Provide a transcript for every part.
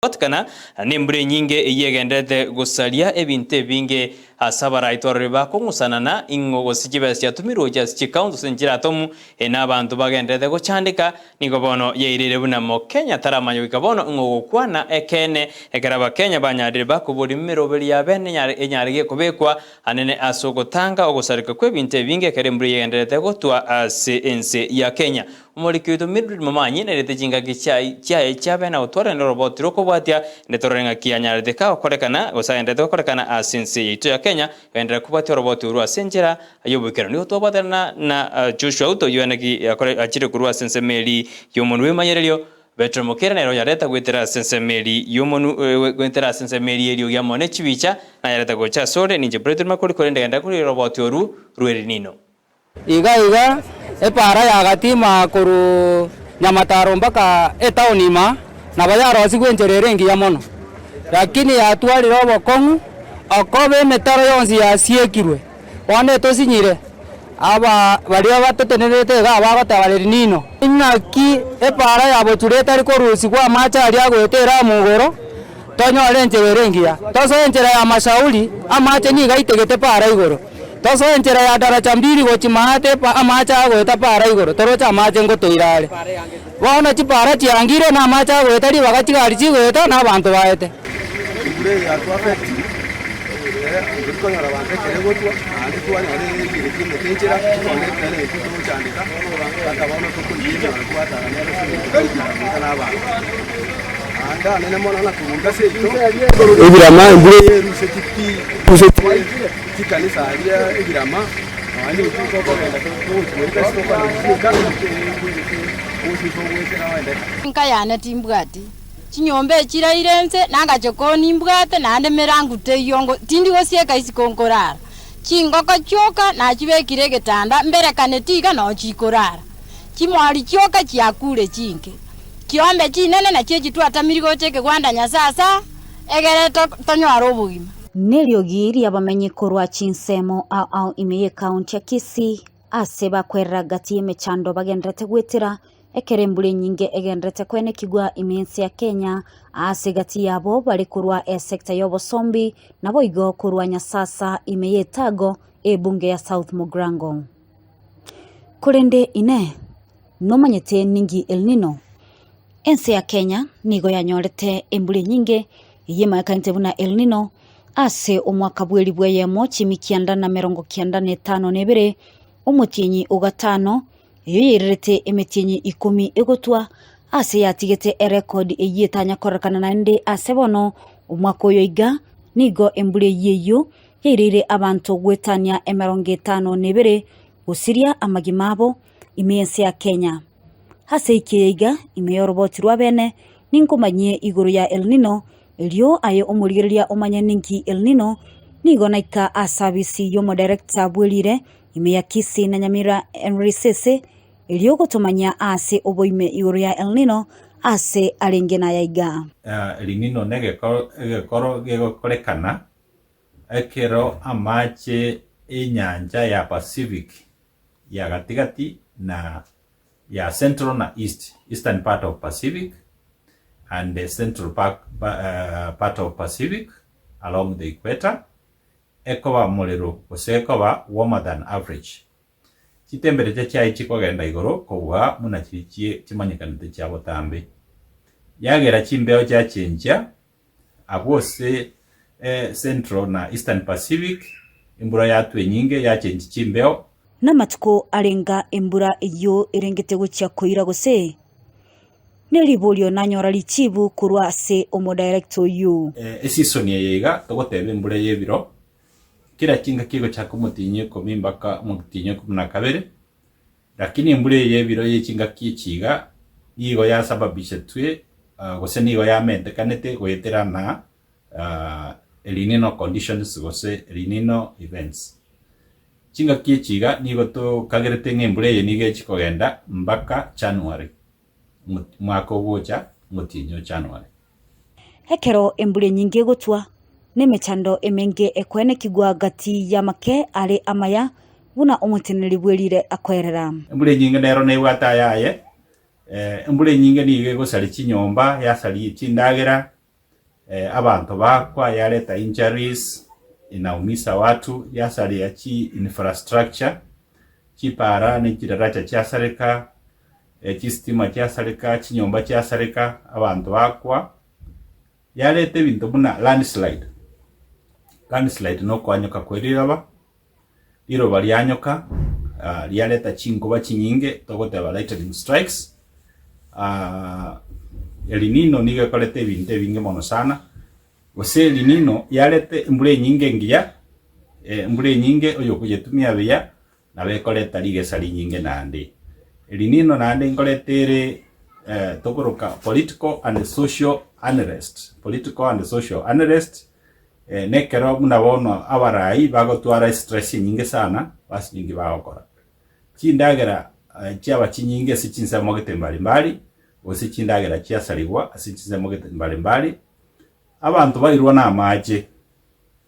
Kana nembure nyinge iyegendete gusalia ebinte binge asabara itorre bakongusanana ingogo sikibesi yatumiro just count senjira tomu enabantu bagendete gochandika nigobono yeirire bunamo Kenya taramanyo ikabono ngogo kwana ekene ekaraba Kenya banyadire bakuburi miroberi ya bene enyarige kubekwa anene asogotanga ogosarika kwebinte binge kerembure yegendete gotwa ense ya Kenya umurikido midrid mamanyi nerete jinga gichai chabe na utore no robot roko bwatia netorenga kianyarete ka korekana gosagendete korekana asense yitu ya Kenya endera kubwatia robot uru asenjera ayobukera ni utobadana na Joshua uto yuanagi achire kurwa asense meli yomonu wemanyerelio Betro mokera nero yareta gwetera asense meli yomonu gwetera asense meli elio yamone chibicha na yareta gocha sore ninje pretor makuri korende genda kuri robot uru rueri Nino iga epara ya gatima kuru nyamataro mpaka etaonima na bayaro sigwenjerere ngi yamono lakini atwali robo kongu akobe metaro yonsi yasiekirwe one tosinyire aba bali abatotenerete ga bagatabareri Nino inaki epara ya bochureta liko rusi kwa macha ali agwetera mugoro tonyore njerere ngi ya toso enjera ya mashauri amache ni gaitegete para igoro toso enjera ya daraja mbiri gochimate pa amacha agweta para igoro torocha amache ngotoirare waona chipara chiangire na amacha agweta ri bagachigari chigweta na bantu baete ibure ya to affect ndiko nyara bantu keregotwa andi kwa nyare ngire kimwe kinjira connect na ekutu cyandika bakabona ko kunjira kwatara na ba anda nene mona na kunga se ito ibirama ibure ruse kanisa ya ibirama ani uko ko genda ko weka siko kwa kana nka yana timbwati chinyombe chirairense nanga chokoni mbwate nande merangu teyongo tindi gosieka isikonkorara chingoko choka na chibekire getanda mbere kanetiga no chikorara chimwali choka chiakure chinke kiombe chinene na cheji twatamirigo cheke gwanda nyasasa egere tonyaro bugima Neliogiri abamenye korwa chinsemo au imeye county ya Kisii aseba kwerra gati emechando bagendrete gwetera ekerembure nyinge egendrete kwene kigwa imensi ya Kenya ase gati yabo bali korwa sector yobo sombi nabo igo korwa nyasasa imeye tago ebunge ya South Mugrango kurende ine nomanyete ningi El Nino ensi ya Kenya nigo yanyorete embure nyinge yema kante buna El Nino ase omwaka bweli bweyemo chimikianda na 95 nebere omutinyi ugatano iyo yerete emetinyi 10 egotwa ase yatigete record eyetanya korekana nande ase bono omwaka oyo iga nigo embule yeyo yerire abantu gwetania 50 nebere gusiria amagimabo imensi ya Kenya hase ikeiga imeyoroboti rwabene ninkomanye iguru ya El Nino elio aye omurigeria omanya ninki El Nino nigo naika asabisi yomo director bwelire ime ya Kisii na Nyamira Counties elio gotomanya ase oboime iguru ya El Nino ase alengena yaiga El Nino nege koro gego korekana ekero amache enyanja ya Pacific ya gatigati na ya Central na Eastern part of Pacific and the central part of Pacific along the equator ekoba molero osekoba warmer than average chitembere chai chikogenda igoro kobwa muna chichie chimanyikanite cyabo tambe yagera chimbeo cha chenja abose Central na Eastern Pacific imbura yatwe nyinge ya chenji chimbeo na matuko arenga embura iyo irengete gucha koira gose nelibolio nanyora lichibu kurwa se omo director yu season yega togotebe mbure yebiro kila kinga kigo chako mutinye komimbaka mutinye kumna kabere lakini mbure yebiro yechinga kichiga yigo ya sababisha twe gose nigo ya mente kanete gwetera na El Nino conditions gose El Nino events chinga kichiga nigo to kagerete ngembure ye nige chikogenda mbaka January mwaka wocha mutinyo January hekero embure nyinge gotwa nemechando emenge ekwene kigwa gati ya make ale amaya buna omuteneri bwelire akwerera embure nyinge nero ne wata yaye embure nyinge nige gosali chinyomba yasali chindagera abantu bakwa yaleta injuries, inaumisa watu, yasalia chi infrastructure, chipara ni chidaracha chiasarika, chistima chiasarika, chinyomba chiasarika, abantu bakwa yalete bintu muna landslide no kwanyoka kweriraba liroba lyanyoka, lyaleta chinkuba chinyinge togoteba lightning strikes. El Nino niga kolete binte binge mono sana. Gose El Nino yalete mbule nyinge ngiya, mbule nyinge oyo kujetumia beya na bekoleta lige sali nyinge nandi. El Nino nandi ngoletere tokoroka political and social unrest. Nekero munabono abarai bagotwara stress nyinge sana basi nyingi bagokora. Chindagera chiaba chinyinge sichinsa mogete mbali osichindagera chiasaliwa asichinsa mogete mbali abantu bairwa na amaje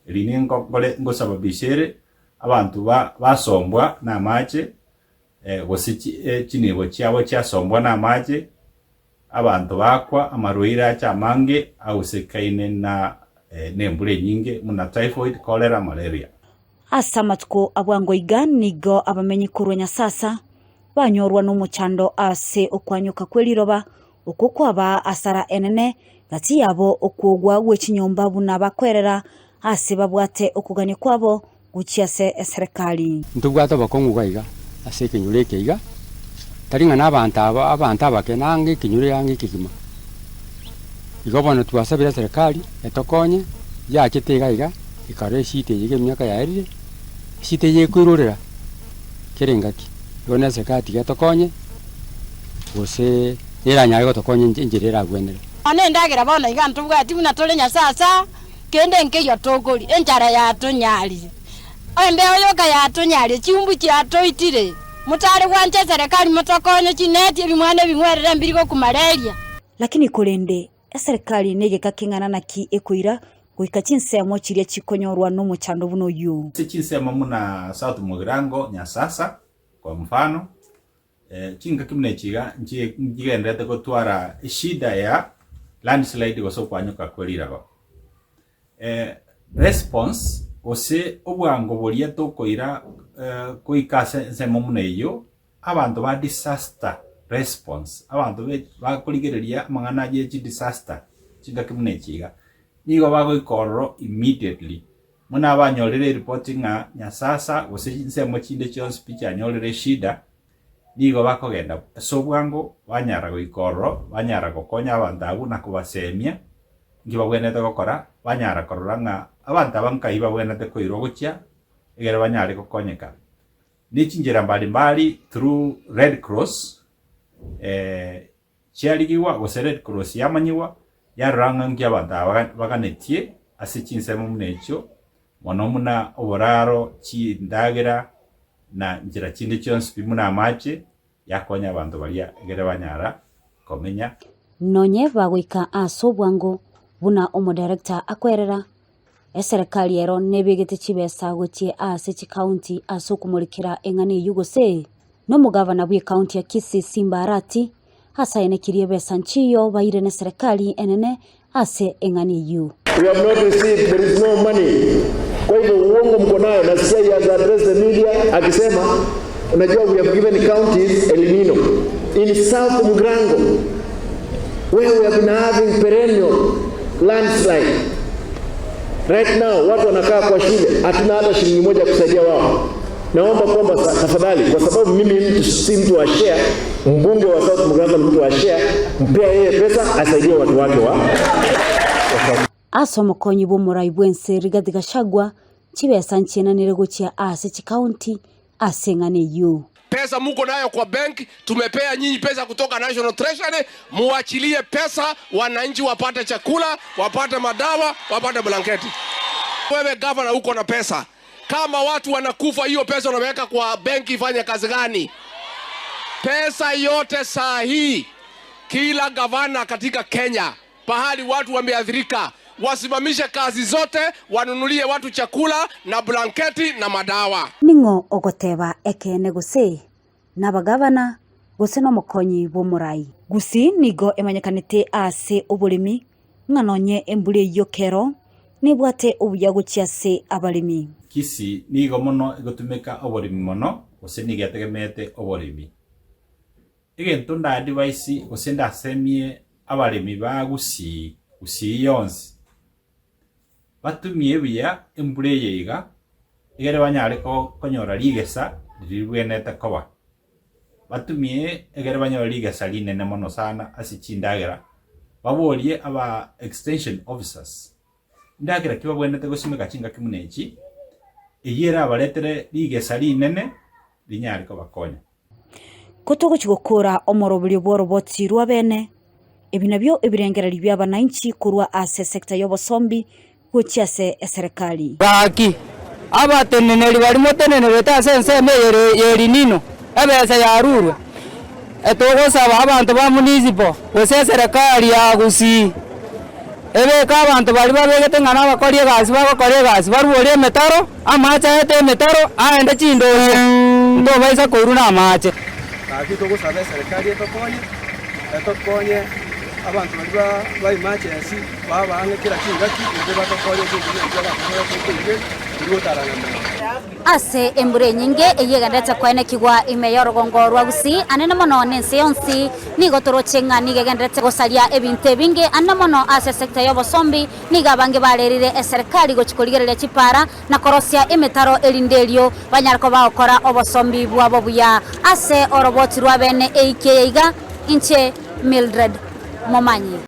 liningo ngosababishere abantu basombwa na amaje gosichi chinibo chiabo chiasombwa na amaje abantu bakwa amarwira chamange ausekaine na nembule nyinge muna typhoid, cholera, malaria. Asamatko abwangoiga nigo abamenyi kurwenya sasa banyorwa n'umuchando ase okwanyuka kweliroba okukwaba asara enene gati yabo okugwa gwechinyomba buna bakwerera ase babwate okuganya kwabo guchiase eserikali. Ntubwata bakongu gaiga ase kinyure keiga taringa n'abantu abake nange kinyure yange kigima igobona twasabira serikali etokonye yakitega iga ikare shite yige myaka yarire shite yekururira kerengaki yone sekati gatokonye gose eranyaye gotokonye njirira gwenera ane ndagera bona iga ntubwati buna tolenya sasa kende nke yotogori enjara yatonyali ende oyoka yatonyali chimbu kyatoitire mutari wanje serikali mutokonye chineti bimwane bimwerere mbiriko ku malaria. Lakini kolende serikali negeka kingana naki ekuira goika chinsemo chiria chikonyorwa n'umuchando buno yu chinsemo muna South Mugirango Nyasasa kwa mfano chinga kimne chiga njigendete gotwara shida ya landslide goso kwanyuka kweliraba response ose obwango bolia tokoira koikase semo muneyo abantu ba disaster response abantu bakoligereria mangana je disaster chinga kimne chiga nigo bagoikorro immediately muna banyorere reporting Nyasasa gose nsemo chinde chons picha nyorere shida nigo bakogenda sobwango banyara goikorro banyara gokonya abantu abuna kubasemia ngibagwenete gokora banyara kororanga abantu abankaiba bwenete koiro gochia egere banyare gokonyeka nichinjira mbali through Red Cross chiarigiwa gose Red Cross yamanyiwa yaranga ngiabantu baganetie asichinsemo munecho monomuna oboraro chi ndagera na njira chinde chons bimuna amache yakonya abantu balia egere banyara komenya nonye bagwika asobwango buna omudirector akwerera eserikali ero nebegete chibesa gochie ase chi county asokumurikira engane yugose no mugavana bwe county ya Kisii Simbarati hasaine kirie besa nchiyo baire ne serikali enene ase engane yu. We have not received, there is no money. Kwa hivyo uongo mko nayo na sisi ya address the media akisema unajua we have given counties El Nino in South Mugirango where we have been having perennial landslide. Right now watu wanakaa kwa shule hatuna hata shilingi moja kusaidia wao. Naomba kwamba tafadhali kwa sababu mimi si mtu wa share, mbunge wa South Mugirango mtu wa share, mpea yeye pesa asaidie watu wake wa asomokonyi bomurai bwense Rigathi Gachagua chibesa nchena niregochia ase chi county asengane yu. Pesa muko nayo kwa bank, tumepea nyinyi pesa kutoka National Treasury, muachilie pesa wananchi wapate chakula, wapate madawa, wapate blanketi. Wewe governor uko na pesa. Kama watu wanakufa hiyo pesa unaweka kwa benki ifanye kazi gani? Pesa yote saa hii kila gavana katika Kenya pahali watu wameathirika wasimamishe kazi zote wanunulie watu chakula na blanketi na madawa. Ningo ogoteba ekene Gusii na bagavana gose no mukonyi bomurai. Gusii nigo emanyekanite ase oburimi ng'anonye embule yokero nibwate obuya guchiase abalimi. Kisii nigo mono igotumika oborimi mono ose nigetegemete oborimi. Egento nda advice ose ndasemie abalimi ba Gusii yonsi batumie buya embule yeiga egere banyare konyora rigesa riribwenete koba batumie egere banyora rigesa linene mono sana asichindagera baborie aba extension officers ndagera kiba bwenete gosimeka chinga kimunechi eyera abaletere rigesa linene linyari ko bakonya kotogo chigokora omorobulyo boroboti rwa bene ebinabyo ebirengereri by'abananchi kurwa ase sekta y'obosombi gochiase eserikali baki abateneneri barimo tenenere tasense yeri Nino ebesa yarurwe etogosaba abantu ba municipal gose serikali ya Gusii ebeka abantu bali babegete ngana bakorie gasi bakorie gasi baruorie metaro amacha ete metaro aende chindose ndo baisa koruna amache Kaki togosaba serikali etokonye abantu bali emergency babange kila kingaki inde batokonye ase embure nyinge eyegendete kwene kigwa imeyo rugongo rwa Gusii anene mono nense yonsi nigotorocenga nigegendete gosaria ebinte binge anene mono ase sekta y'obosombi nigabange balerire eserikali gochikorigerera chipara na korosia emetaro elindelio banyarko baokora obosombi bwabo buya ase oroboti rwa bene eikeiga inche Mildred Momanyi.